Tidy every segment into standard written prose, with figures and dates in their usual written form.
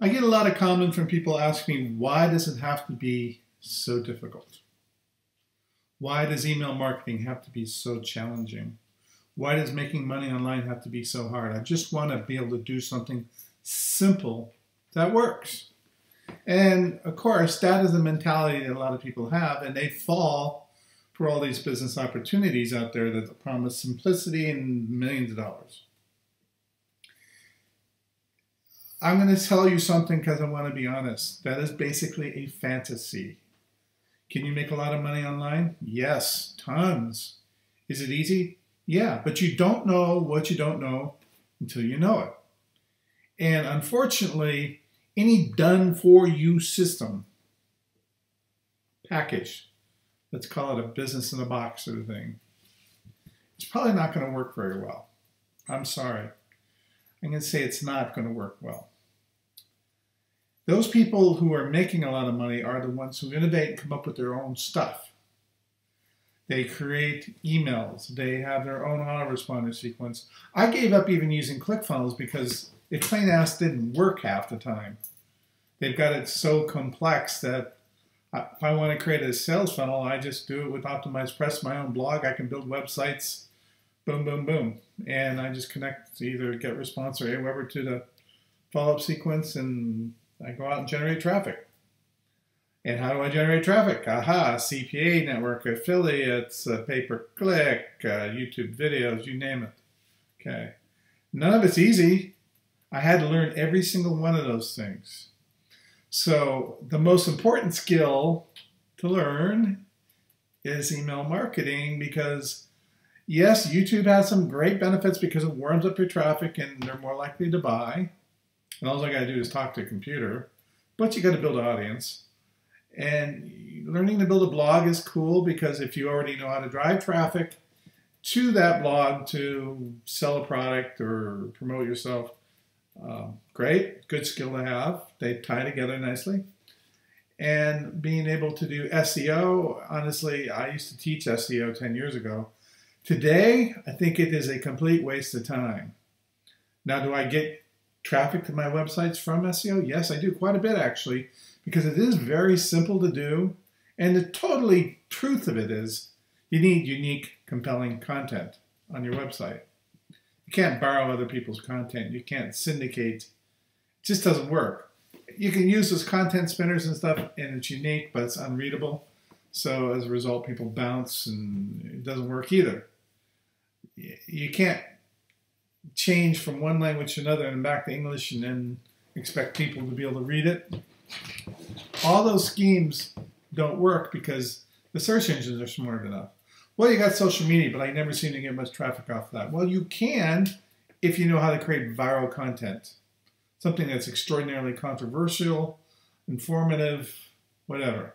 I get a lot of comments from people asking me, why does it have to be so difficult? Why does email marketing have to be so challenging? Why does making money online have to be so hard? I just want to be able to do something simple that works. And of course, that is the mentality that a lot of people have, and they fall for all these business opportunities out there that promise simplicity and millions of dollars. I'm going to tell you something because I want to be honest. That is basically a fantasy. Can you make a lot of money online? Yes, tons. Is it easy? Yeah, but you don't know what you don't know until you know it. And unfortunately, any done-for-you system, package, let's call it a business in a box sort of thing, it's probably not going to work very well. I'm sorry. I'm going to say it's not going to work well. Those people who are making a lot of money are the ones who innovate and come up with their own stuff. They create emails. They have their own autoresponder sequence. I gave up even using ClickFunnels because it plain ass didn't work half the time. They've got it so complex that if I want to create a sales funnel, I just do it with Optimized Press, my own blog. I can build websites, boom, boom, boom. And I just connect to either GetResponse or Aweber to the follow-up sequence, and I go out and generate traffic. And how do I generate traffic? Aha, CPA network, affiliates, pay-per-click, YouTube videos, you name it. Okay. None of it's easy. I had to learn every single one of those things. So the most important skill to learn is email marketing, because yes, YouTube has some great benefits because it warms up your traffic and they're more likely to buy. And all I got to do is talk to a computer. But you got to build an audience. And learning to build a blog is cool because if you already know how to drive traffic to that blog to sell a product or promote yourself, great, good skill to have. They tie together nicely. And being able to do SEO, honestly, I used to teach SEO 10 years ago. Today, I think it is a complete waste of time. Now, do I get traffic to my websites from SEO? Yes, I do quite a bit actually, because it is very simple to do. And the totally truth of it is you need unique, compelling content on your website. You can't borrow other people's content. You can't syndicate. It just doesn't work. You can use those content spinners and stuff, and it's unique, but it's unreadable. So as a result, people bounce, and it doesn't work either. You can't change from one language to another and back to English and then expect people to be able to read it. All those schemes don't work because the search engines are smart enough. Well, you got social media, but I never seem to get much traffic off that. Well, you can if you know how to create viral content. Something that's extraordinarily controversial, informative, whatever.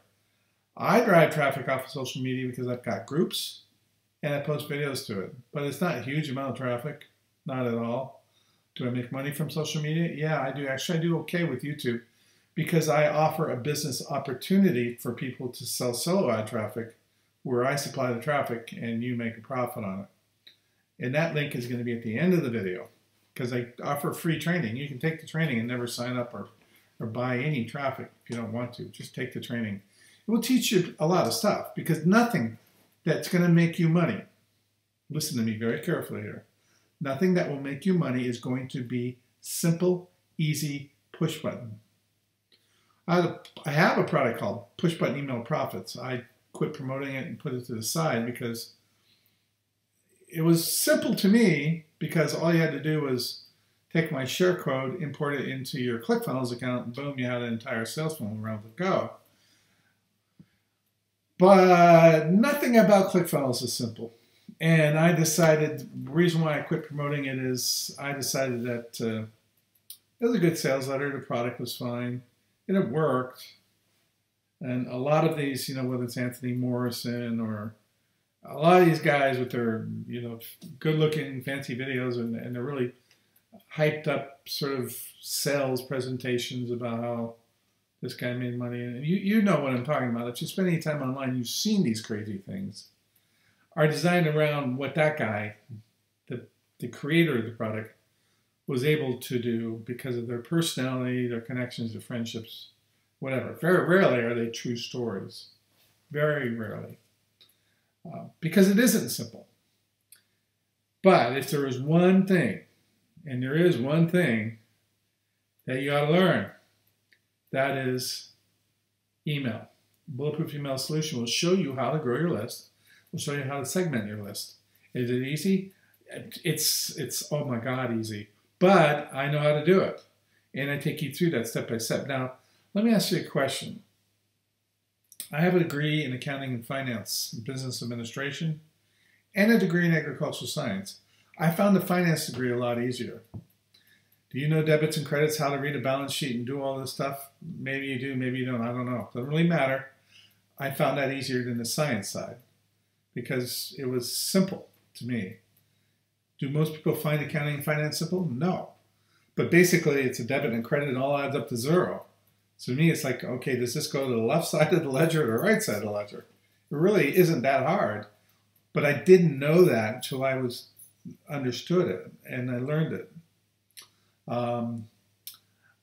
I drive traffic off of social media because I've got groups and I post videos to it. But it's not a huge amount of traffic. Not at all. Do I make money from social media? Yeah, I do. Actually, I do okay with YouTube because I offer a business opportunity for people to sell solo ad traffic where I supply the traffic and you make a profit on it. And that link is going to be at the end of the video because I offer free training. You can take the training and never sign up or buy any traffic if you don't want to. Just take the training. It will teach you a lot of stuff because nothing that's going to make you money, listen to me very carefully here, nothing that will make you money is going to be simple, easy, push button. I have a product called Push Button Email Profits. I quit promoting it and put it to the side because it was simple to me because all you had to do was take my share code, import it into your ClickFunnels account, and boom, you had an entire sales funnel ready to go. But nothing about ClickFunnels is simple. And I decided, the reason why I quit promoting it is I decided that it was a good sales letter, the product was fine, and it worked. And a lot of these, whether it's Anthony Morrison or a lot of these guys with their, good-looking, fancy videos, and they're really hyped up sort of sales presentations about how this guy made money. And you know what I'm talking about. If you spend any time online, you've seen these crazy things. Are designed around what that guy, the creator of the product, was able to do because of their personality, their connections, their friendships, whatever. Very rarely are they true stories. Very rarely. Because it isn't simple. But if there is one thing, and there is one thing that you ought to learn, that is email. Bulletproof Email Solution will show you how to grow your list. We'll show you how to segment your list. Is it easy? It's oh my God, easy. But I know how to do it. And I take you through that step by step. Now, let me ask you a question. I have a degree in accounting and finance, and business administration, and a degree in agricultural science. I found the finance degree a lot easier. Do you know debits and credits, how to read a balance sheet and do all this stuff? Maybe you do, maybe you don't, I don't know. Doesn't really matter. I found that easier than the science side because it was simple to me. Do most people find accounting and finance simple? No. But basically it's a debit and credit and all adds up to zero. So to me it's like, okay, does this go to the left side of the ledger or the right side of the ledger? It really isn't that hard. But I didn't know that until I understood it and I learned it.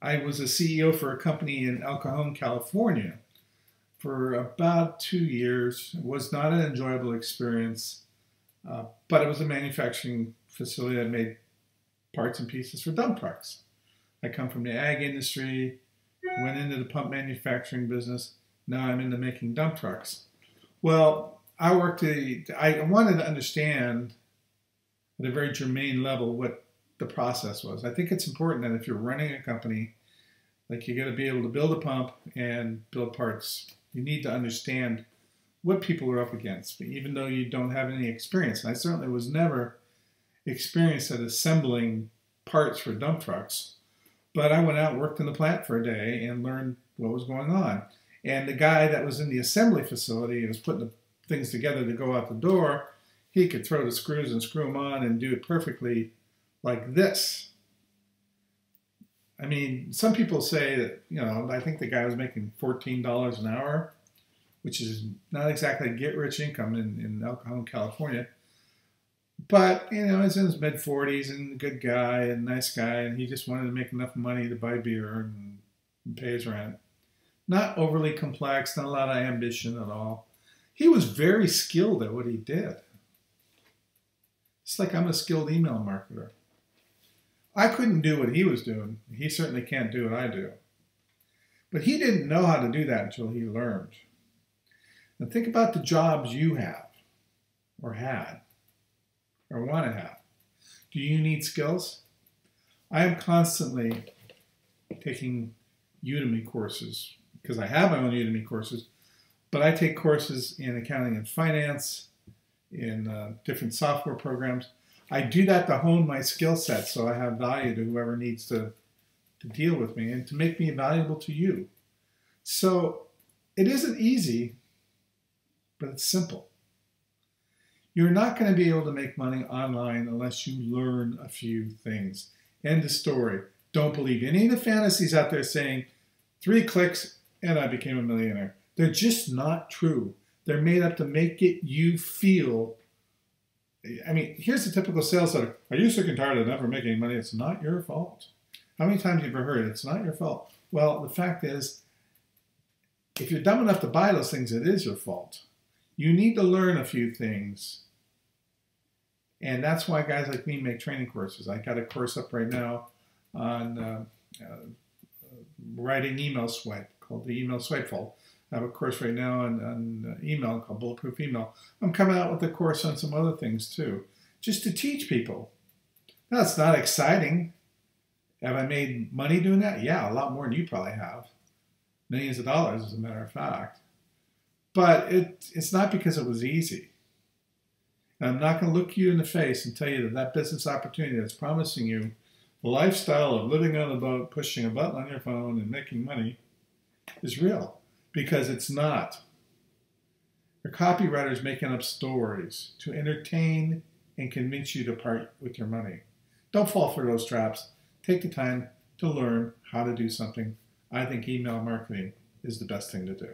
I was a CEO for a company in El Cajon, California for about 2 years. It was not an enjoyable experience, but it was a manufacturing facility that made parts and pieces for dump trucks. I come from the ag industry, went into the pump manufacturing business. Now I'm into making dump trucks. Well, I wanted to understand at a very germane level what the process was. I think it's important that if you're running a company, like you got to be able to build a pump and build parts. You need to understand what people are up against, even though you don't have any experience. And I certainly was never experienced at assembling parts for dump trucks. But I went out and worked in the plant for a day and learned what was going on. And the guy that was in the assembly facility and was putting the things together to go out the door, he could throw the screws and screw them on and do it perfectly like this. I mean, some people say that, you know, I think the guy was making $14 an hour, which is not exactly get-rich income in El Cajon, California. But, you know, he's in his mid-40s and a good guy and nice guy, and he just wanted to make enough money to buy beer and pay his rent. Not overly complex, not a lot of ambition at all. He was very skilled at what he did. It's like I'm a skilled email marketer. I couldn't do what he was doing. He certainly can't do what I do. But he didn't know how to do that until he learned. Now think about the jobs you have, or had, or want to have. Do you need skills? I am constantly taking Udemy courses, because I have my own Udemy courses, but I take courses in accounting and finance, in different software programs. I do that to hone my skill set so I have value to whoever needs to deal with me and to make me valuable to you. So it isn't easy, but it's simple. You're not going to be able to make money online unless you learn a few things. End of story. Don't believe any of the fantasies out there saying 3 clicks and I became a millionaire. They're just not true. They're made up to make you feel. I mean, here's the typical sales letter. Are you sick and tired of never making money? It's not your fault. How many times have you ever heard it's not your fault? Well, the fact is, if you're dumb enough to buy those things, it is your fault. You need to learn a few things. And that's why guys like me make training courses. I got a course up right now on writing email swipe, called the Email Swipe Fault. I have a course right now on email called Bulletproof Email. I'm coming out with a course on some other things too, just to teach people. Now, it's not exciting. Have I made money doing that? Yeah, a lot more than you probably have. Millions of dollars, as a matter of fact. But it's not because it was easy. And I'm not going to look you in the face and tell you that that business opportunity that's promising you the lifestyle of living on a boat, pushing a button on your phone and making money is real. Because it's not. Your copywriter's making up stories to entertain and convince you to part with your money. Don't fall for those traps. Take the time to learn how to do something. I think email marketing is the best thing to do.